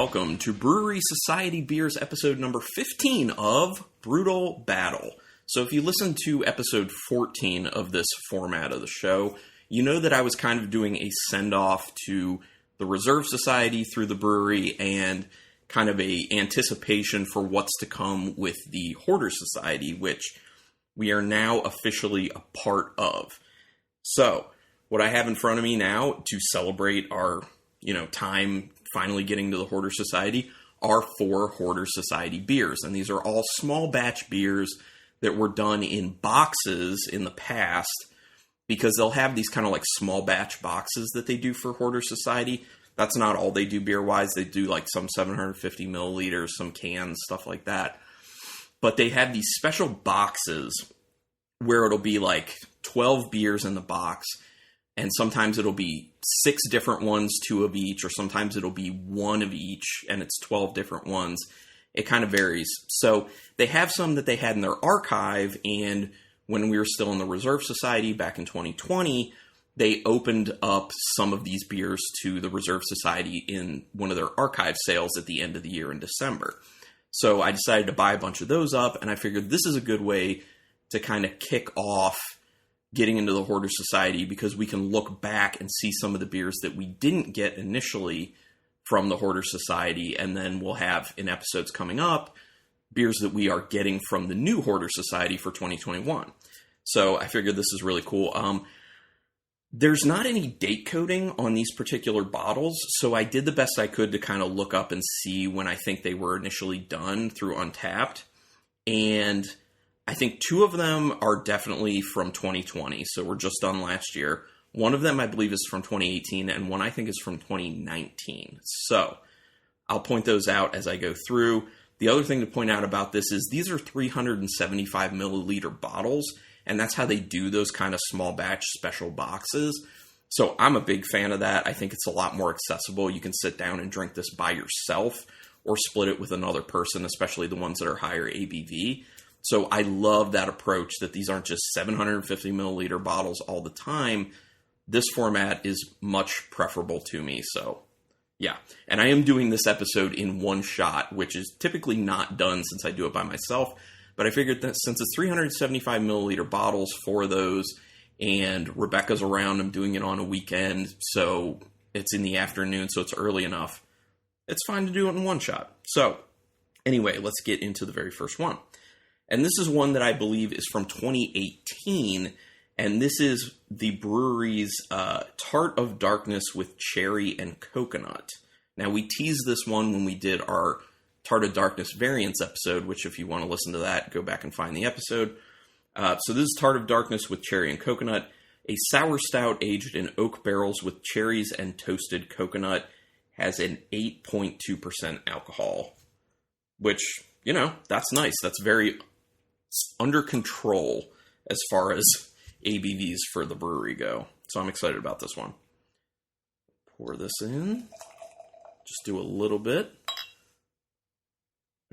welcome to Bruery Society Beers episode number 15 of Brutal Battle. So if you listen to episode 14 of this format of the show, you know that I was kind of doing a send-off to the Reserve Society through the brewery and kind of a anticipation for what's to come with the Hoarders Society, which we are now officially a part of. So what I have in front of me now to celebrate our, time finally getting to the Hoarder Society are 4 Hoarder Society beers. And these are all small batch beers that were done in boxes in the past, because they'll have these kind of like small batch boxes that they do for Hoarder Society. That's not all they do beer-wise. They do like some 750 milliliters, some cans, stuff like that. But they have these special boxes where it'll be like 12 beers in the box, and sometimes it'll be 6 different ones, 2 of each, or sometimes it'll be 1 of each, and it's 12 different ones. It kind of varies. So they have some that they had in their archive, and when we were still in the Reserve Society back in 2020, they opened up some of these beers to the Reserve Society in one of their archive sales at the end of the year in December. So I decided to buy a bunch of those up, and I figured this is a good way to kind of kick off getting into the Hoarder Society, because we can look back and see some of the beers that we didn't get initially from the Hoarder Society, and then we'll have, in episodes coming up, beers that we are getting from the new Hoarder Society for 2021. So I figured this is really cool. There's not any date coding on these particular bottles, so I did the best I could to kind of look up and see when I think they were initially done through Untappd. And I think 2 of them are definitely from 2020, so we're just done last year. One of them, I believe, is from 2018, and one I think is from 2019. So I'll point those out as I go through. The other thing to point out about this is these are 375 milliliter bottles, and that's how they do those kind of small batch special boxes. So I'm a big fan of that. I think it's a lot more accessible. You can sit down and drink this by yourself or split it with another person, especially the ones that are higher ABV. So I love that approach, that these aren't just 750 milliliter bottles all the time. This format is much preferable to me. So yeah, and I am doing this episode in one shot, which is typically not done since I do it by myself. But I figured that since it's 375 milliliter bottles, 4 of those, and Rebecca's around, I'm doing it on a weekend, so it's in the afternoon, so it's early enough. It's fine to do it in one shot. So anyway, let's get into the very first one. And this is one that I believe is from 2018, and this is the Bruery's Tart of Darkness with Cherry and Coconut. Now, we teased this one when we did our Tart of Darkness variants episode, which if you want to listen to that, go back and find the episode. So this is Tart of Darkness with Cherry and Coconut, a sour stout aged in oak barrels with cherries and toasted coconut, has an 8.2% alcohol, which, that's nice. That's very under control as far as ABVs for the brewery go. So I'm excited about this one. Pour this in. Just do a little bit.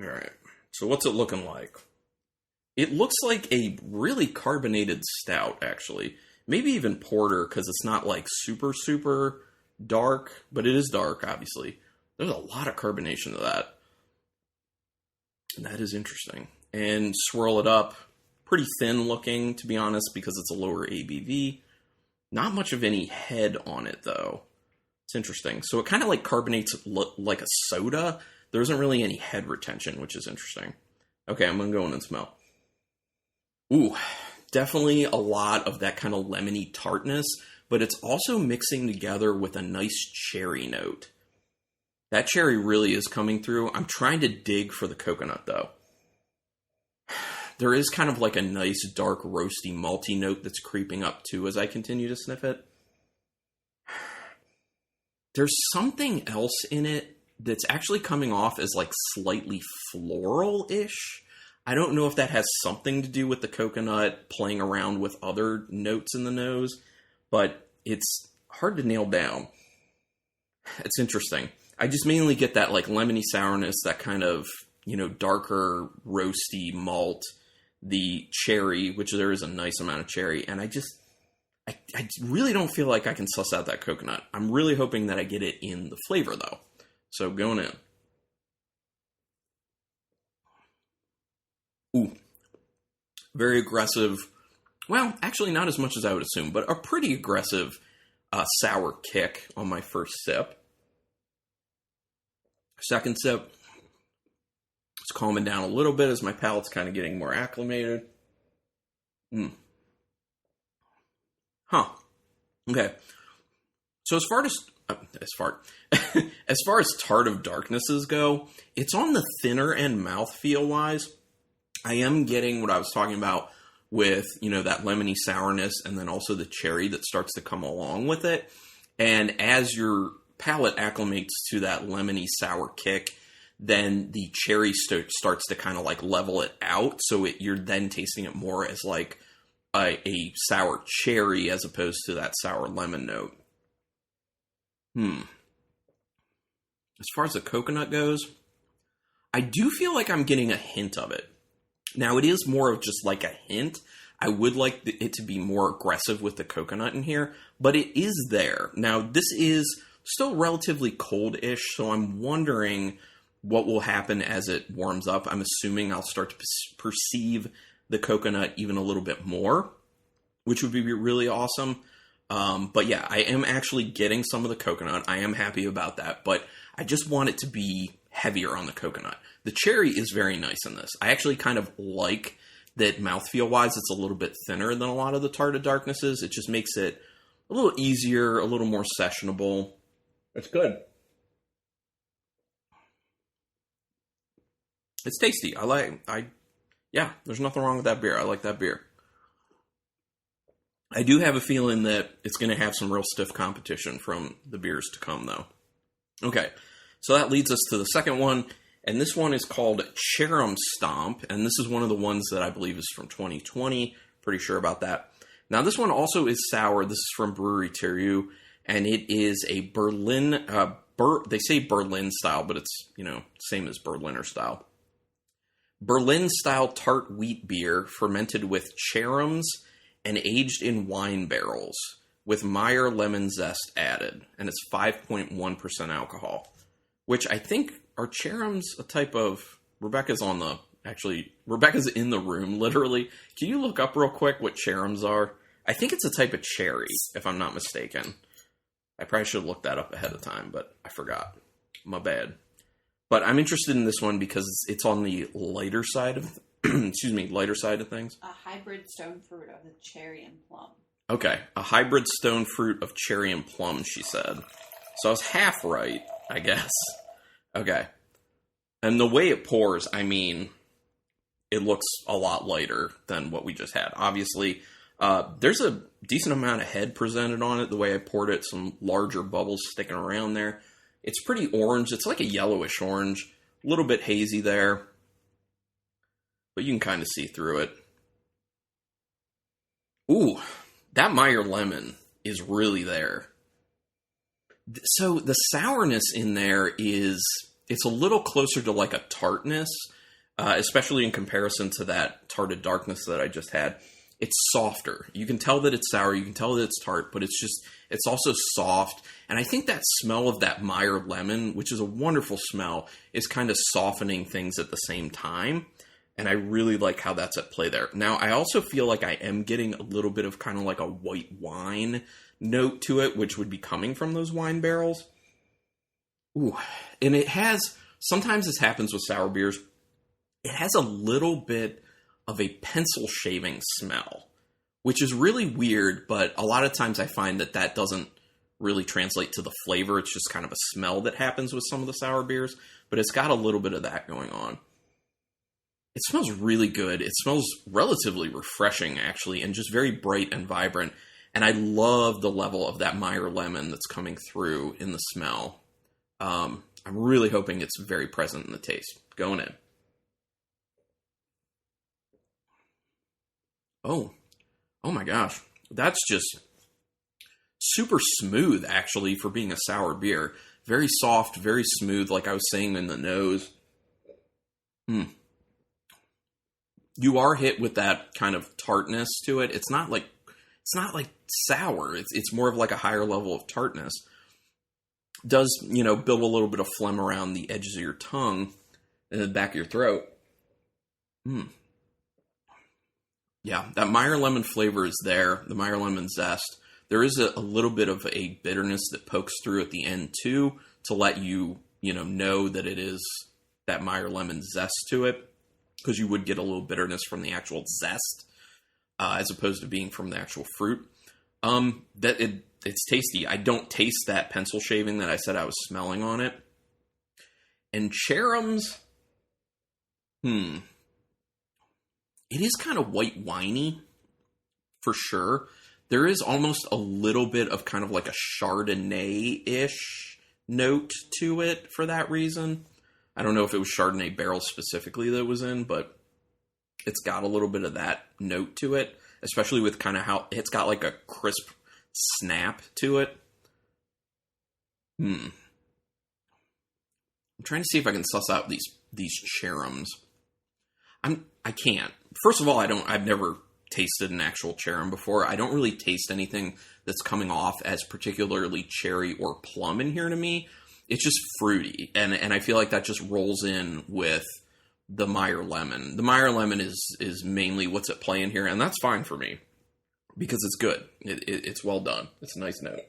All right. So what's it looking like? It looks like a really carbonated stout, actually. Maybe even porter, because it's not like super, super dark, but it is dark, obviously. There's a lot of carbonation to that. And that is interesting. And swirl it up. Pretty thin looking, to be honest, because it's a lower ABV. Not much of any head on it, though. It's interesting. So it kind of like carbonates like a soda. There isn't really any head retention, which is interesting. Okay, I'm going to go in and smell. Ooh, definitely a lot of that kind of lemony tartness, but it's also mixing together with a nice cherry note. That cherry really is coming through. I'm trying to dig for the coconut, though. There is kind of like a nice, dark, roasty, malty note that's creeping up, too, as I continue to sniff it. There's something else in it that's actually coming off as like slightly floral-ish. I don't know if that has something to do with the coconut playing around with other notes in the nose, but it's hard to nail down. It's interesting. I just mainly get that like lemony sourness, that kind of, darker, roasty malt, the cherry, which there is a nice amount of cherry, and I really don't feel like I can suss out that coconut. I'm really hoping that I get it in the flavor, though. So going in. Ooh, very aggressive. Well, actually not as much as I would assume, but a pretty aggressive sour kick on my first sip. Second sip, it's calming down a little bit as my palate's kind of getting more acclimated. Huh. Okay. So as far as Tart of Darknesses go, it's on the thinner end mouthfeel wise. I am getting what I was talking about with, that lemony sourness and then also the cherry that starts to come along with it. And as your palate acclimates to that lemony sour kick, then the cherry starts to kind of like level it out. So you're then tasting it more as like a sour cherry as opposed to that sour lemon note. As far as the coconut goes, I do feel like I'm getting a hint of it. Now, it is more of just like a hint. I would like it to be more aggressive with the coconut in here, but it is there. Now, this is still relatively cold-ish, so I'm wondering what will happen as it warms up. I'm assuming I'll start to perceive the coconut even a little bit more, which would be really awesome. But yeah, I am actually getting some of the coconut. I am happy about that, but I just want it to be heavier on the coconut. The cherry is very nice in this. I actually kind of like that mouthfeel-wise, it's a little bit thinner than a lot of the Tart of Darknesses. It just makes it a little easier, a little more sessionable. It's good. It's tasty. Yeah, there's nothing wrong with that beer. I like that beer. I do have a feeling that it's going to have some real stiff competition from the beers to come, though. Okay, so that leads us to the second one, and this one is called Cherem Stomp, and this is one of the ones that I believe is from 2020. Pretty sure about that. Now, this one also is sour. This is from Bruery, and it is a Berlin, they say Berlin style, but it's, same as Berliner style. Berlin-style tart wheat beer fermented with cherems and aged in wine barrels with Meyer lemon zest added. And it's 5.1% alcohol, which I think are cherems a type of... Rebecca's in the room, literally. Can you look up real quick what cherems are? I think it's a type of cherry, if I'm not mistaken. I probably should have looked that up ahead of time, but I forgot. My bad. But I'm interested in this one because it's on the lighter side of... lighter side of things. A hybrid stone fruit of the cherry and plum. Okay, a hybrid stone fruit of cherry and plum, she said. So I was half right, I guess. Okay. And the way it pours, it looks a lot lighter than what we just had. Obviously, there's a decent amount of head presented on it, the way I poured it, some larger bubbles sticking around there. It's pretty orange. It's like a yellowish orange. A little bit hazy there. But you can kind of see through it. Ooh, that Meyer lemon is really there. So the sourness in there it's a little closer to like a tartness, especially in comparison to that Tart of Darkness that I just had. It's softer. You can tell that it's sour. You can tell that it's tart, but it's also soft. And I think that smell of that Meyer lemon, which is a wonderful smell, is kind of softening things at the same time. And I really like how that's at play there. Now, I also feel like I am getting a little bit of kind of like a white wine note to it, which would be coming from those wine barrels. Ooh. And it has, sometimes this happens with sour beers, it has a little bit of a pencil shaving smell, which is really weird, but a lot of times I find that doesn't really translate to the flavor. It's just kind of a smell that happens with some of the sour beers, but it's got a little bit of that going on. It smells really good. It smells relatively refreshing, actually, and just very bright and vibrant. And I love the level of that Meyer lemon that's coming through in the smell. I'm really hoping it's very present in the taste. Going in. Oh my gosh. That's just super smooth, actually, for being a sour beer. Very soft, very smooth, like I was saying in the nose. You are hit with that kind of tartness to it. It's not like sour. It's more of like a higher level of tartness. Does, build a little bit of phlegm around the edges of your tongue and the back of your throat. Yeah, that Meyer lemon flavor is there. The Meyer lemon zest. There is a little bit of a bitterness that pokes through at the end too, to let you know that it is that Meyer lemon zest to it, because you would get a little bitterness from the actual zest, as opposed to being from the actual fruit. It's tasty. I don't taste that pencil shaving that I said I was smelling on it. And cherums, it is kind of white winey, for sure. There is almost a little bit of kind of like a Chardonnay-ish note to it for that reason. I don't know if it was Chardonnay barrel specifically that was in, but it's got a little bit of that note to it, especially with kind of how it's got like a crisp snap to it. I'm trying to see if I can suss out these cherums. I can't. First of all, I've never tasted an actual cherum before. I don't really taste anything that's coming off as particularly cherry or plum in here to me. It's just fruity, and I feel like that just rolls in with the Meyer lemon. The Meyer lemon is mainly what's at play in here, and that's fine for me because it's good. It's well done. It's a nice note.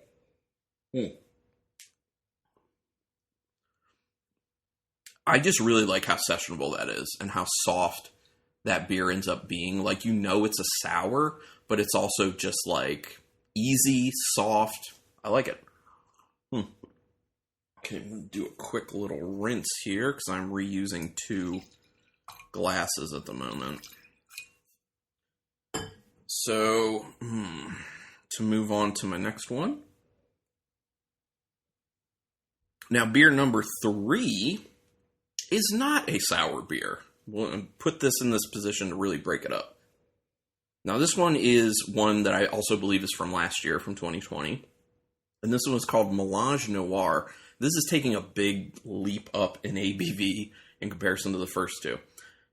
I just really like how sessionable that is and how soft that beer ends up being. Like, it's a sour, but it's also just like easy, soft. I like it. Okay, I'm going to do a quick little rinse here because I'm reusing 2 glasses at the moment. So, to move on to my next one. Now, beer number 3 is not a sour beer. We'll put this in this position to really break it up. Now, this one is one that I also believe is from last year, from 2020. And this one is called Melange Noir. This is taking a big leap up in ABV in comparison to the first 2.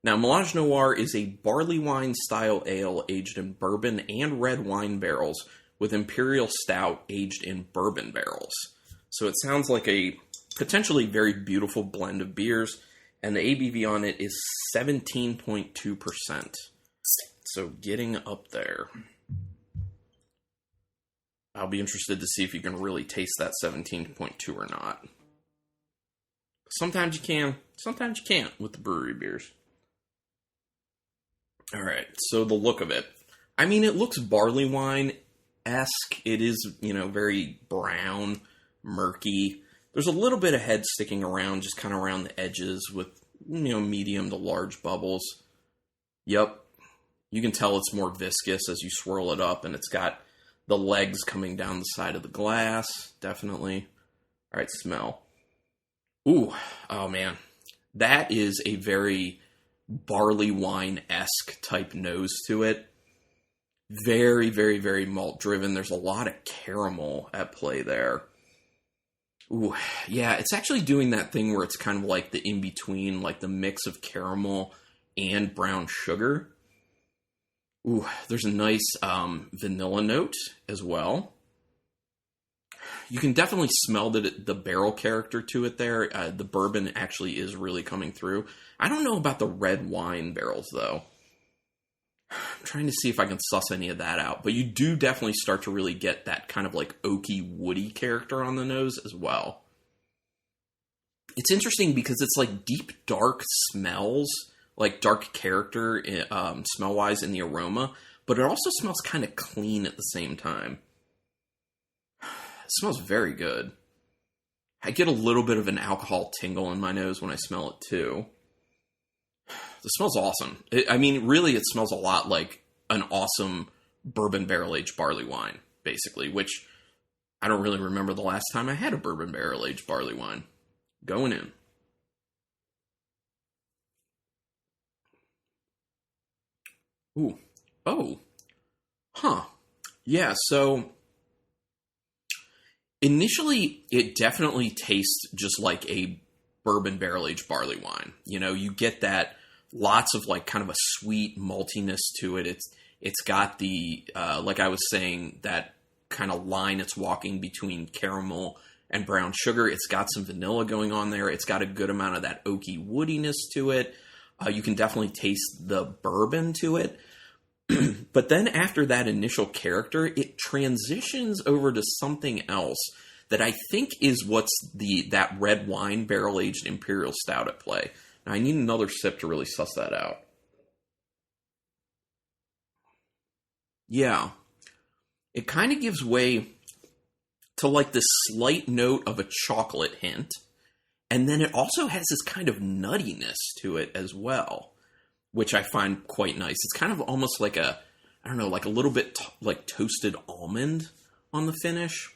Now, Melange Noir is a barley wine style ale aged in bourbon and red wine barrels with imperial stout aged in bourbon barrels. So it sounds like a potentially very beautiful blend of beers, and the ABV on it is 17.2%. So getting up there. I'll be interested to see if you can really taste that 17.2 or not. Sometimes you can, sometimes you can't with the Bruery beers. All right, so the look of it. I mean, it looks barley wine-esque. It is, very brown, murky. There's a little bit of head sticking around, just kind of around the edges with, medium to large bubbles. Yep. You can tell it's more viscous as you swirl it up, and it's got the legs coming down the side of the glass. Definitely. All right, smell. Ooh, oh man. That is a very barley wine-esque type nose to it. Very, very, very malt driven. There's a lot of caramel at play there. Ooh, yeah, it's actually doing that thing where it's kind of like the in-between, like the mix of caramel and brown sugar. Ooh, there's a nice vanilla note as well. You can definitely smell the barrel character to it there. The bourbon actually is really coming through. I don't know about the red wine barrels, though. I'm trying to see if I can suss any of that out. But you do definitely start to really get that kind of like oaky, woody character on the nose as well. It's interesting because it's like deep, dark smells, like dark character smell-wise in the aroma. But it also smells kind of clean at the same time. It smells very good. I get a little bit of an alcohol tingle in my nose when I smell it too. It smells awesome. Really, it smells a lot like an awesome bourbon barrel-aged barley wine, basically, which I don't really remember the last time I had a bourbon barrel-aged barley wine. Going in. Ooh. Oh. Huh. Yeah, so initially, it definitely tastes just like a bourbon barrel-aged barley wine. You get that lots of like kind of a sweet maltiness to it. It's got the like I was saying, that kind of line it's walking between caramel and brown sugar. It's got some vanilla going on there. It's got a good amount of that oaky woodiness to it. You can definitely taste the bourbon to it. But then after that initial character, it transitions over to something else that I think is what's that red wine barrel-aged Imperial Stout at play. Now, I need another sip to really suss that out. Yeah. It kind of gives way to like this slight note of a chocolate hint. And then it also has this kind of nuttiness to it as well, which I find quite nice. It's kind of almost like a little bit like toasted almond on the finish.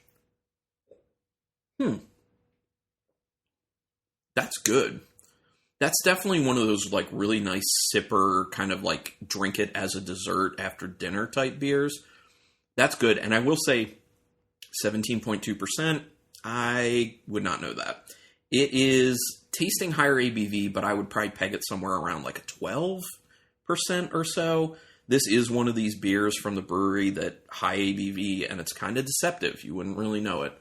That's good. That's definitely one of those like really nice sipper kind of like drink it as a dessert after dinner type beers. That's good. And I will say 17.2%, I would not know that. It is tasting higher ABV, but I would probably peg it somewhere around like a 12% or so. This is one of these beers from the Bruery that high ABV, and it's kind of deceptive. You wouldn't really know it.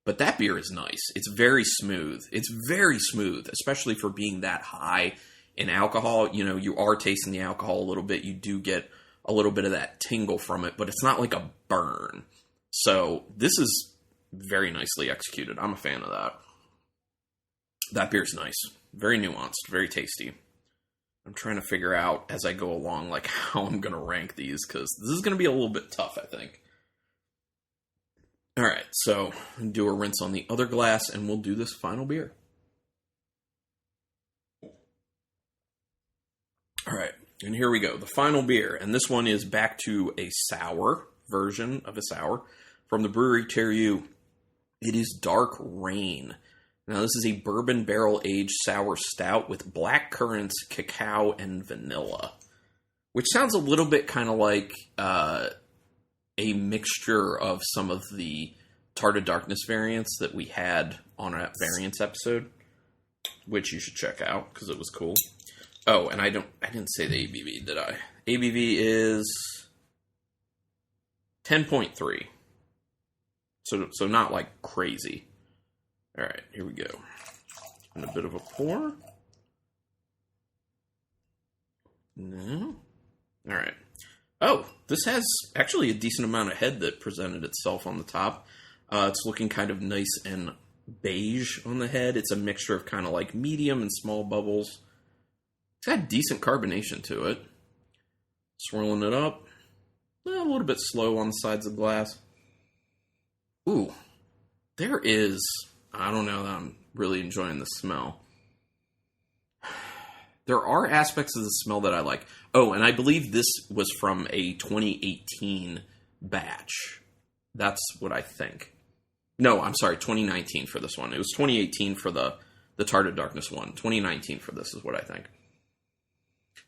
But that beer is nice. It's very smooth. It's very smooth, especially for being that high in alcohol. You know, you are tasting the alcohol a little bit. You do get a little bit of that tingle from it, but it's not like a burn. So this is very nicely executed. I'm a fan of that. That beer's nice. Very nuanced. Very tasty. I'm trying to figure out as I go along like how I'm going to rank these, because this is going to be a little bit tough, I think. All right, so do a rinse on the other glass, and we'll do this final beer. All right, and here we go. The final beer, and this one is back to a sour version of a sour from the Bruery Terroir. It is Dark Rain. Now, this is a bourbon barrel-aged sour stout with black currants, cacao, and vanilla, which sounds a little bit kind of like a mixture of some of the Tart of Darkness variants that we had on a variants episode, which you should check out because it was cool. Oh, and I didn't say the ABV, did I? ABV is 10.3. So not like crazy. All right, here we go. And a bit of a pour. No. All right. Oh, this has actually a decent amount of head that presented itself on the top. It's looking kind of nice and beige on the head. It's a mixture of kind of like medium and small bubbles. It's got decent carbonation to it. Swirling it up. A little bit slow on the sides of the glass. Ooh, there is... I don't know that I'm really enjoying the smell. There are aspects of the smell that I like. Oh, and I believe this was from a 2018 batch. That's what I think. No, I'm sorry, 2019 for this one. It was 2018 for the Tart of Darkness one. 2019 for this is what I think.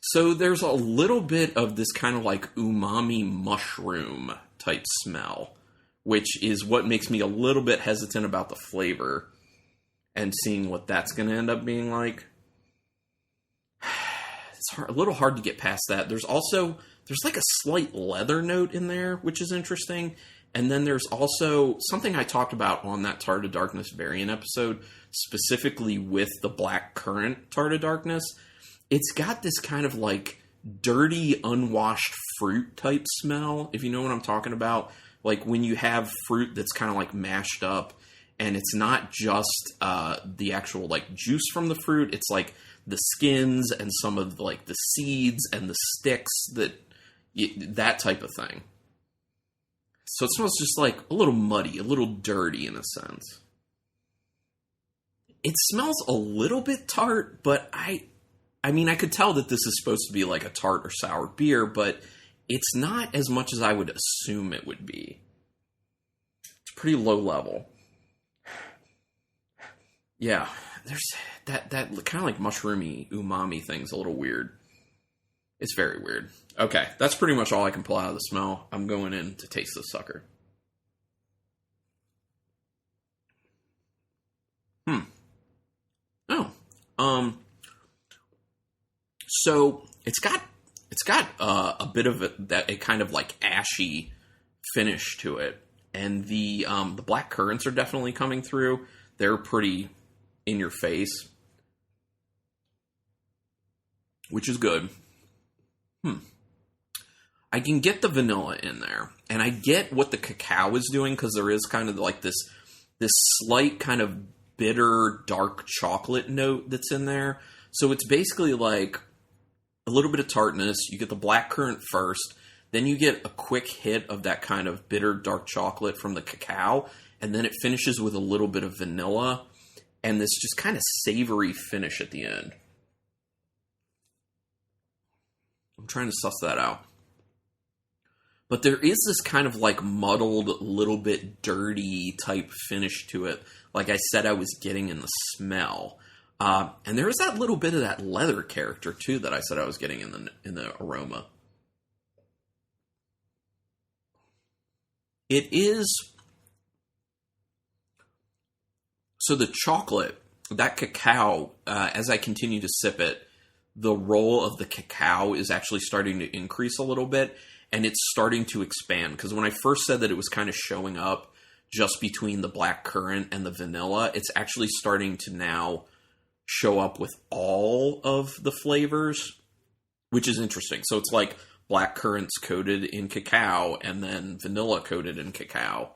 So there's a little bit of this kind of like umami mushroom type smell, which is what makes me a little bit hesitant about the flavor and seeing what that's going to end up being like. It's a little hard to get past that. There's like a slight leather note in there, which is interesting. And then there's also something I talked about on that Tart of Darkness variant episode, specifically with the black currant Tart of Darkness. It's got this kind of like dirty, unwashed fruit type smell, if you know what I'm talking about. Like when you have fruit that's kind of like mashed up, and it's not just the actual like juice from the fruit. It's like the skins and some of like the seeds and the sticks, that type of thing. So it smells just like a little muddy, a little dirty in a sense. It smells a little bit tart, but I mean, I could tell that this is supposed to be like a tart or sour beer, but it's not as much as I would assume it would be. It's pretty low level. Yeah, there's that kind of like mushroomy umami thing's a little weird. It's very weird. Okay, that's pretty much all I can pull out of the smell. I'm going in to taste this sucker. Oh. So it's got a bit of a kind of like ashy finish to it, and the black currants are definitely coming through. They're pretty in your face, which is good. I can get the vanilla in there, and I get what the cacao is doing, because there is kind of like this slight kind of bitter, dark chocolate note that's in there. So it's basically like a little bit of tartness. You get the blackcurrant first, then you get a quick hit of that kind of bitter, dark chocolate from the cacao, and then it finishes with a little bit of vanilla, and this just kind of savory finish at the end. I'm trying to suss that out. But there is this kind of like muddled, little bit dirty type finish to it. Like I said, I was getting in the smell. And there is that little bit of that leather character too that I said I was getting in the aroma. It is... So the chocolate, that cacao, as I continue to sip it, the role of the cacao is actually starting to increase a little bit. And it's starting to expand, because when I first said that it was kind of showing up just between the blackcurrant and the vanilla, it's actually starting to now show up with all of the flavors, which is interesting. So it's like blackcurrant's coated in cacao and then vanilla coated in cacao.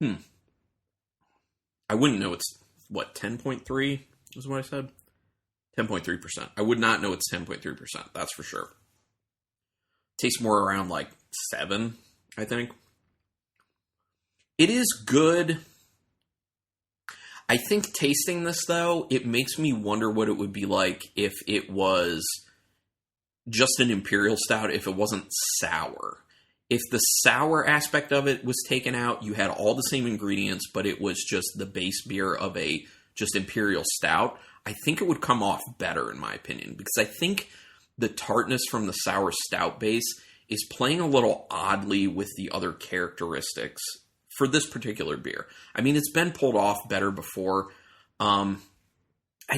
I wouldn't know it's, 10.3 is what I said? 10.3%. I would not know it's 10.3%, that's for sure. Tastes more around like 7, I think. It is good. I think tasting this, though, it makes me wonder what it would be like if it was just an imperial stout, if it wasn't sour. If the sour aspect of it was taken out, you had all the same ingredients, but it was just the base beer of a just imperial stout, I think it would come off better, in my opinion, because I think the tartness from the sour stout base is playing a little oddly with the other characteristics for this particular beer. I mean, it's been pulled off better before. I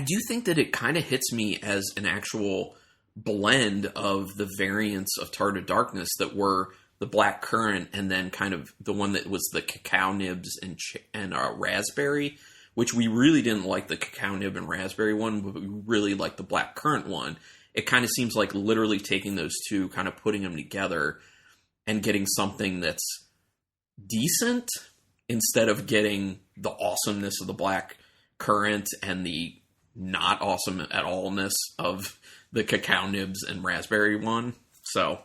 do think that it kind of hits me as an actual blend of the variants of Tart of Darkness that were the black currant and then kind of the one that was the cacao nibs and raspberry, which we really didn't like the cacao nib and raspberry one, but we really liked the black currant one. It kind of seems like literally taking those two, kind of putting them together and getting something that's decent instead of getting the awesomeness of the black currant and the not awesome at allness of the cacao nibs and raspberry one. So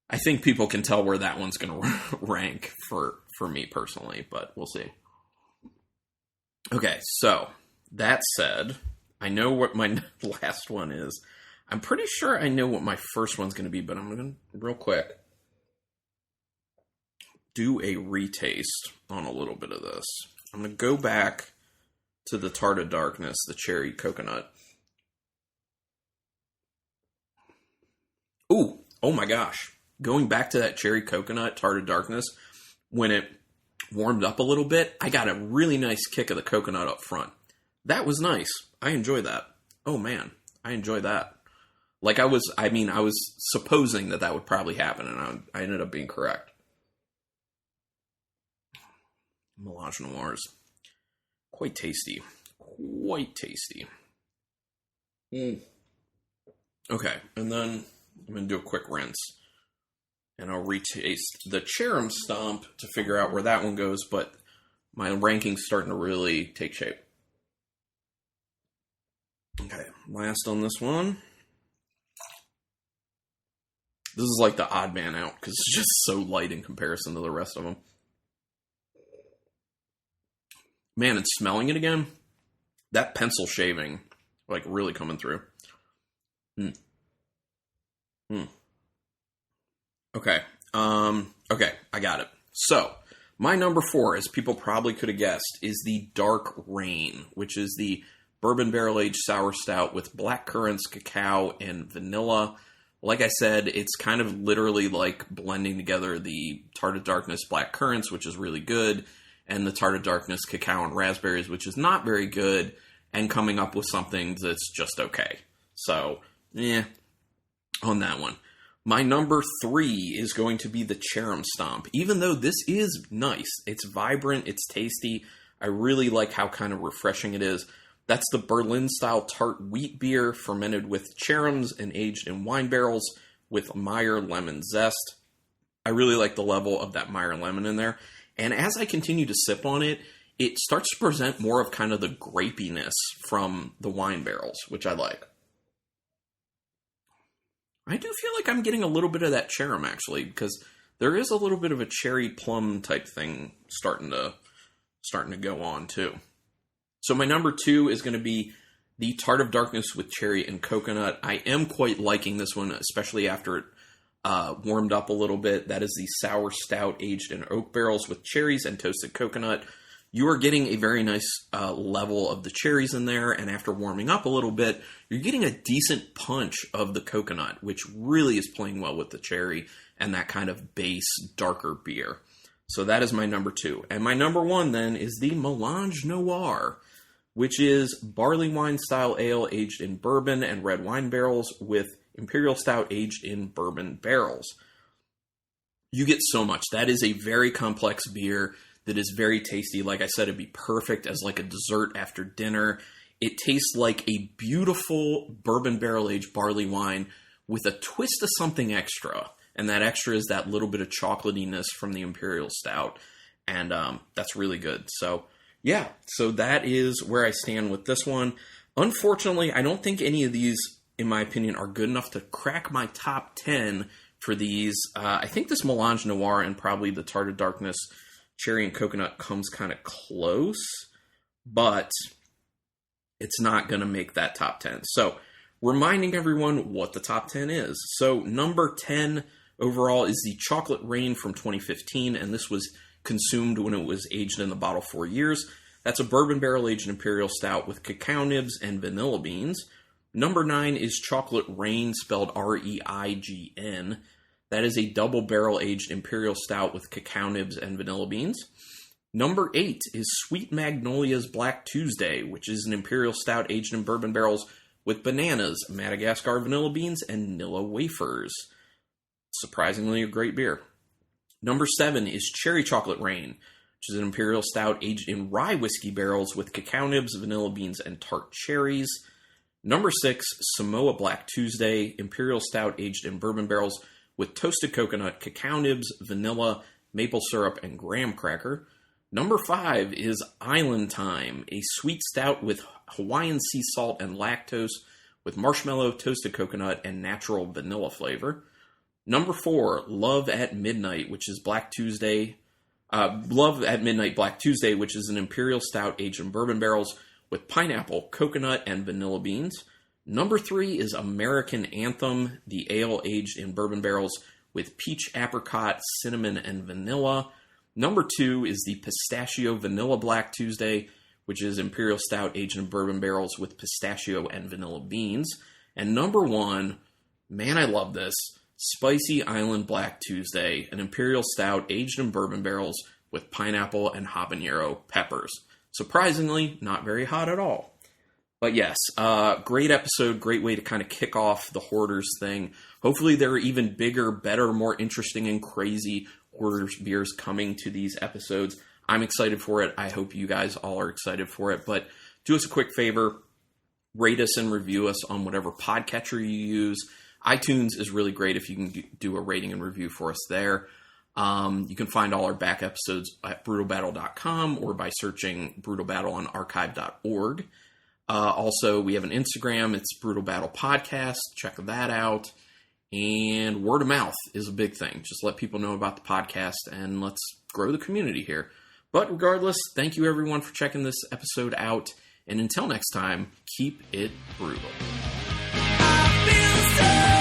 I think people can tell where that one's going to rank for me personally, but we'll see. Okay, so that said, I know what my last one is. I'm pretty sure I know what my first one's going to be, but I'm going to, real quick, do a retaste on a little bit of this. I'm going to go back to the Tart of Darkness, the cherry coconut. Ooh, oh my gosh. Going back to that cherry coconut Tart of Darkness, when it warmed up a little bit, I got a really nice kick of the coconut up front. That was nice. I enjoy that. Oh man, I enjoy that. Like I was supposing that would probably happen, and I ended up being correct. Melange Noirs. Quite tasty. Quite tasty. Okay, and then I'm going to do a quick rinse. And I'll retaste the Cherum Stomp to figure out where that one goes, but my ranking's starting to really take shape. Okay, last on this one. This is like the odd man out, because it's just so light in comparison to the rest of them. Man, and smelling it again, that pencil shaving, like, really coming through. Okay. Okay, I got it. So, my number 4, as people probably could have guessed, is the Dark Rain, which is the bourbon barrel-aged sour stout with black currants, cacao, and vanilla. Like I said, it's kind of literally like blending together the Tart of Darkness black currants, which is really good, and the Tart of Darkness cacao and raspberries, which is not very good, and coming up with something that's just okay. So, on that one. My number 3 is going to be the Cherum Stomp. Even though this is nice, it's vibrant, it's tasty, I really like how kind of refreshing it is. That's the Berlin-style tart wheat beer fermented with cherums and aged in wine barrels with Meyer lemon zest. I really like the level of that Meyer lemon in there. And as I continue to sip on it, it starts to present more of kind of the grapiness from the wine barrels, which I like. I do feel like I'm getting a little bit of that cherry, actually, because there is a little bit of a cherry plum type thing starting to go on, too. So my number 2 is going to be the Tart of Darkness with cherry and coconut. I am quite liking this one, especially after it warmed up a little bit. That is the sour stout aged in oak barrels with cherries and toasted coconut. You are getting a very nice level of the cherries in there, and after warming up a little bit, you're getting a decent punch of the coconut, which really is playing well with the cherry and that kind of base, darker beer. So that is my number 2. And my number 1 then is the Melange Noir, which is barley wine style ale aged in bourbon and red wine barrels with imperial stout aged in bourbon barrels. You get so much. That is a very complex beer that is very tasty. Like I said, it'd be perfect as like a dessert after dinner. It tastes like a beautiful bourbon barrel aged barley wine with a twist of something extra. And that extra is that little bit of chocolatiness from the imperial stout. And that's really good. So yeah, so that is where I stand with this one. Unfortunately, I don't think any of these, in my opinion, are good enough to crack my top 10 for these. I think this Melange Noir and probably the Tart of Darkness cherry and coconut comes kind of close, but it's not going to make that top 10. So reminding everyone what the top 10 is. So number 10 overall is the Chocolate Rain from 2015, and this was consumed when it was aged in the bottle 4 years. That's a bourbon barrel aged imperial stout with cacao nibs and vanilla beans. Number 9 is Chocolate Rain, spelled R-E-I-G-N. That is a double barrel aged imperial stout with cacao nibs and vanilla beans. Number 8 is Sweet Magnolia's Black Tuesday, which is an imperial stout aged in bourbon barrels with bananas, Madagascar vanilla beans, and Nilla wafers. Surprisingly a great beer. Number 7 is Cherry Chocolate Rain, which is an imperial stout aged in rye whiskey barrels with cacao nibs, vanilla beans, and tart cherries. Number 6, Samoa Black Tuesday, imperial stout aged in bourbon barrels with toasted coconut, cacao nibs, vanilla, maple syrup, and graham cracker. Number 5 is Island Time, a sweet stout with Hawaiian sea salt and lactose with marshmallow, toasted coconut, and natural vanilla flavor. Number 4, Love at Midnight, which is Black Tuesday. Love at Midnight Black Tuesday, which is an imperial stout aged in bourbon barrels with pineapple, coconut, and vanilla beans. Number 3 is American Anthem, the ale aged in bourbon barrels with peach, apricot, cinnamon, and vanilla. Number 2 is the Pistachio Vanilla Black Tuesday, which is imperial stout aged in bourbon barrels with pistachio and vanilla beans. And number 1, man, I love this, Spicy Island Black Tuesday, an imperial stout aged in bourbon barrels with pineapple and habanero peppers. Surprisingly, not very hot at all. But yes, great episode, great way to kind of kick off the Hoarders thing. Hopefully there are even bigger, better, more interesting and crazy Hoarders beers coming to these episodes. I'm excited for it. I hope you guys all are excited for it. But do us a quick favor, rate us and review us on whatever podcatcher you use. iTunes is really great if you can do a rating and review for us there. You can find all our back episodes at brutalbattle.com or by searching Brutal Battle on archive.org. Also, we have an Instagram. It's Brutal Battle Podcast. Check that out. And word of mouth is a big thing. Just let people know about the podcast and let's grow the community here. But regardless, thank you everyone for checking this episode out. And until next time, keep it brutal. I feel so